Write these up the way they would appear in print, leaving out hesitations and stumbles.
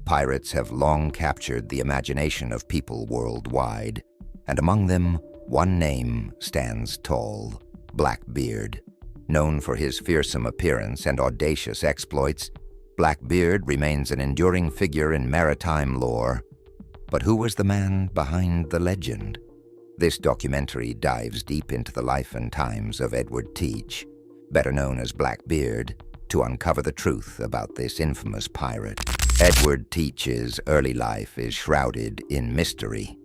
pirates have long captured the imagination of people worldwide, and among them, one name stands tall: Blackbeard. Known for his fearsome appearance and audacious exploits, Blackbeard remains an enduring figure in maritime lore. But who was the man behind the legend? This documentary dives deep into the life and times of Edward Teach, better known as Blackbeard, to uncover the truth about this infamous pirate. Edward Teach's early life is shrouded in mystery.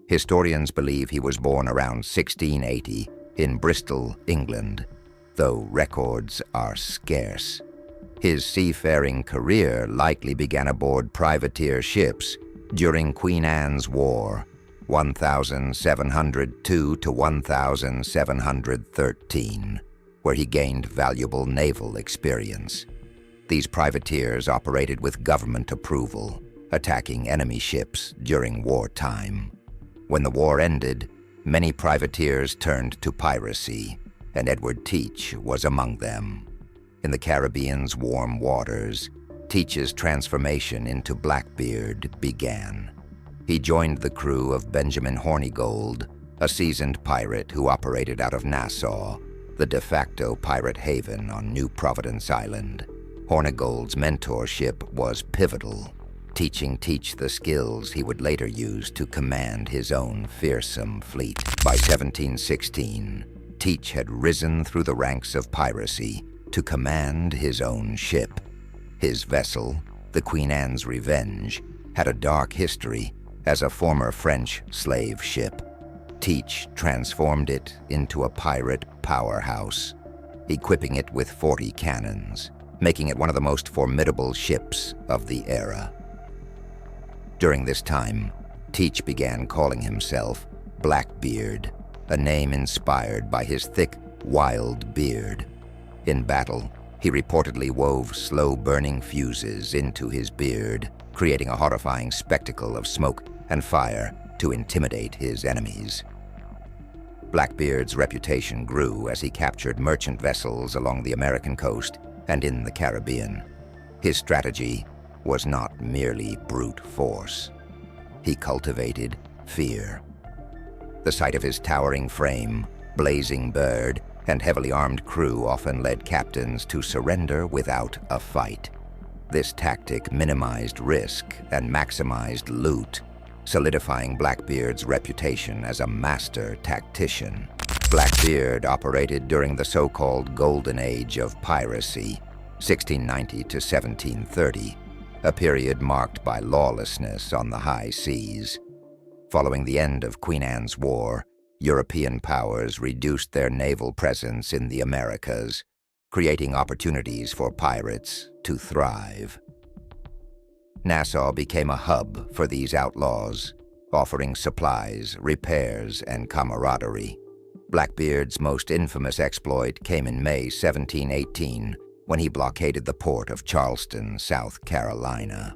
Historians believe he was born around 1680 in Bristol, England, though records are scarce. His seafaring career likely began aboard privateer ships during Queen Anne's War, 1702 to 1713, where he gained valuable naval experience. These privateers operated with government approval, attacking enemy ships during wartime. When the war ended, many privateers turned to piracy, and Edward Teach was among them. In the Caribbean's warm waters, Teach's transformation into Blackbeard began. He joined the crew of Benjamin Hornigold, a seasoned pirate who operated out of Nassau, the de facto pirate haven on New Providence Island. Hornigold's mentorship was pivotal, teaching Teach the skills he would later use to command his own fearsome fleet. By 1716, Teach had risen through the ranks of piracy to command his own ship. His vessel, the Queen Anne's Revenge, had a dark history as a former French slave ship. Teach transformed it into a pirate powerhouse, equipping it with 40 cannons, making it one of the most formidable ships of the era. During this time, Teach began calling himself Blackbeard, a name inspired by his thick, wild beard. In battle, he reportedly wove slow-burning fuses into his beard, creating a horrifying spectacle of smoke and fire to intimidate his enemies. Blackbeard's reputation grew as he captured merchant vessels along the American coast and in the Caribbean. His strategy was not merely brute force. He cultivated fear. The sight of his towering frame, blazing bird, and heavily armed crew often led captains to surrender without a fight. This tactic minimized risk and maximized loot, solidifying Blackbeard's reputation as a master tactician. Blackbeard operated during the so-called Golden Age of piracy, 1690 to 1730, a period marked by lawlessness on the high seas. Following the end of Queen Anne's War, European powers reduced their naval presence in the Americas, creating opportunities for pirates to thrive. Nassau became a hub for these outlaws, offering supplies, repairs, and camaraderie. Blackbeard's most infamous exploit came in May 1718, when he blockaded the port of Charleston, South Carolina.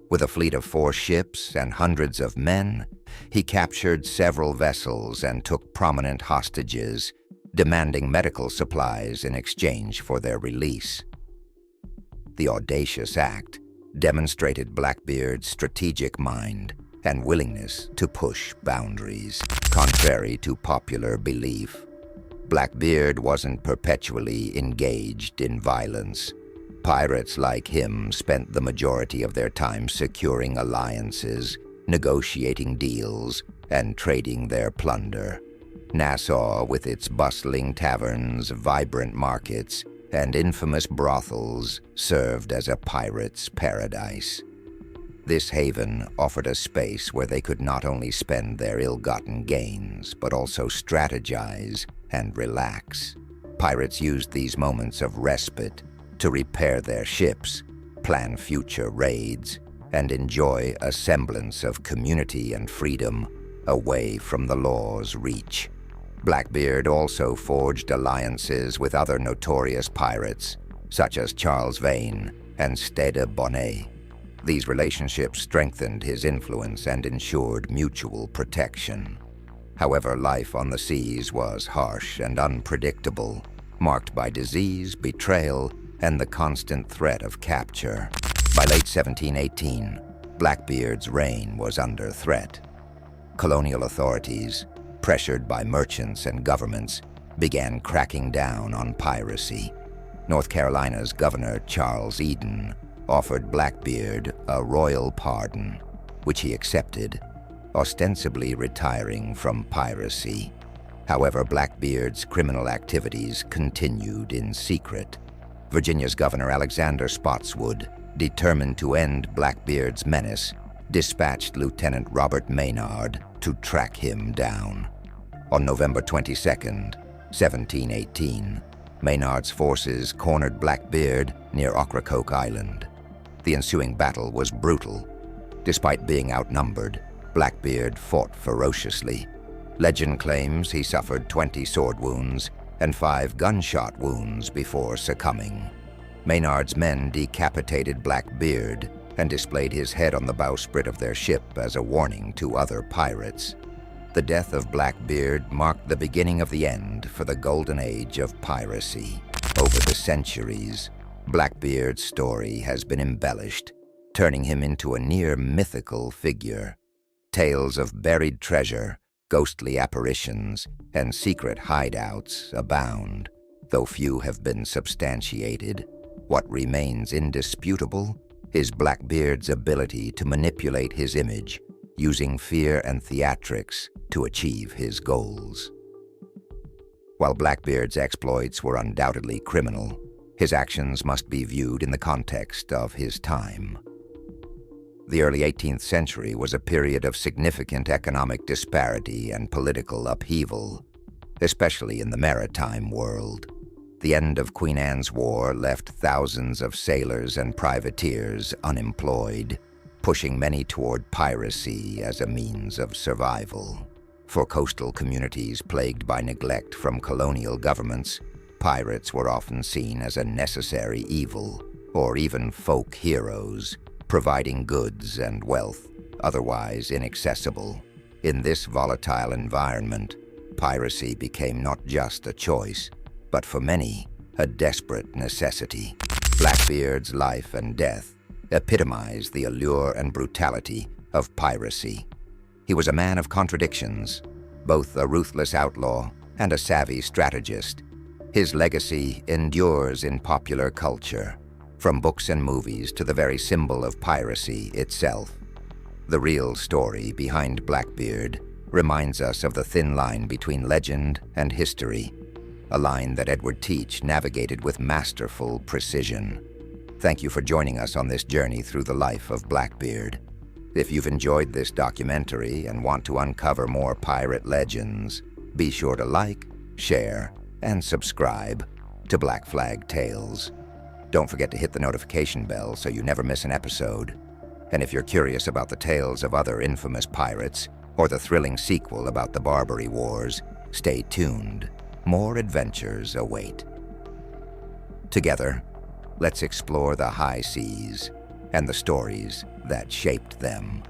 With a fleet of 4 ships and hundreds of men, he captured several vessels and took prominent hostages, demanding medical supplies in exchange for their release. The audacious act demonstrated Blackbeard's strategic mind and willingness to push boundaries. Contrary to popular belief, Blackbeard wasn't perpetually engaged in violence. Pirates like him spent the majority of their time securing alliances, negotiating deals, and trading their plunder. Nassau, with its bustling taverns, vibrant markets, and infamous brothels, served as a pirate's paradise. This haven offered a space where they could not only spend their ill-gotten gains, but also strategize and relax. Pirates used these moments of respite to repair their ships, plan future raids, and enjoy a semblance of community and freedom away from the law's reach. Blackbeard also forged alliances with other notorious pirates, such as Charles Vane and Stede Bonnet. These relationships strengthened his influence and ensured mutual protection. However, life on the seas was harsh and unpredictable, marked by disease, betrayal, and the constant threat of capture. By late 1718, Blackbeard's reign was under threat. Colonial authorities, pressured by merchants and governments, began cracking down on piracy. North Carolina's Governor Charles Eden offered Blackbeard a royal pardon, which he accepted, ostensibly retiring from piracy. However, Blackbeard's criminal activities continued in secret. Virginia's Governor Alexander Spotswood, determined to end Blackbeard's menace, dispatched Lieutenant Robert Maynard to track him down. On November 22, 1718, Maynard's forces cornered Blackbeard near Ocracoke Island. The ensuing battle was brutal. Despite being outnumbered, Blackbeard fought ferociously. Legend claims he suffered 20 sword wounds and 5 gunshot wounds before succumbing. Maynard's men decapitated Blackbeard and displayed his head on the bowsprit of their ship as a warning to other pirates. The death of Blackbeard marked the beginning of the end for the golden age of piracy. Over the centuries, Blackbeard's story has been embellished, turning him into a near mythical figure. Tales of buried treasure, ghostly apparitions, and secret hideouts abound, though few have been substantiated. What remains indisputable is Blackbeard's ability to manipulate his image, using fear and theatrics to achieve his goals. While Blackbeard's exploits were undoubtedly criminal, his actions must be viewed in the context of his time. The early 18th century was a period of significant economic disparity and political upheaval, especially in the maritime world. The end of Queen Anne's War left thousands of sailors and privateers unemployed, pushing many toward piracy as a means of survival. For coastal communities plagued by neglect from colonial governments, pirates were often seen as a necessary evil, or even folk heroes, providing goods and wealth otherwise inaccessible. In this volatile environment, piracy became not just a choice, but for many, a desperate necessity. Blackbeard's life and death epitomized the allure and brutality of piracy. He was a man of contradictions, both a ruthless outlaw and a savvy strategist. His legacy endures in popular culture, from books and movies to the very symbol of piracy itself. The real story behind Blackbeard reminds us of the thin line between legend and history, a line that Edward Teach navigated with masterful precision. Thank you for joining us on this journey through the life of Blackbeard. If you've enjoyed this documentary and want to uncover more pirate legends, be sure to like, share, and subscribe to Black Flag Tales. Don't forget to hit the notification bell so you never miss an episode. And if you're curious about the tales of other infamous pirates or the thrilling sequel about the Barbary Wars, stay tuned. More adventures await. Together, let's explore the high seas and the stories that shaped them.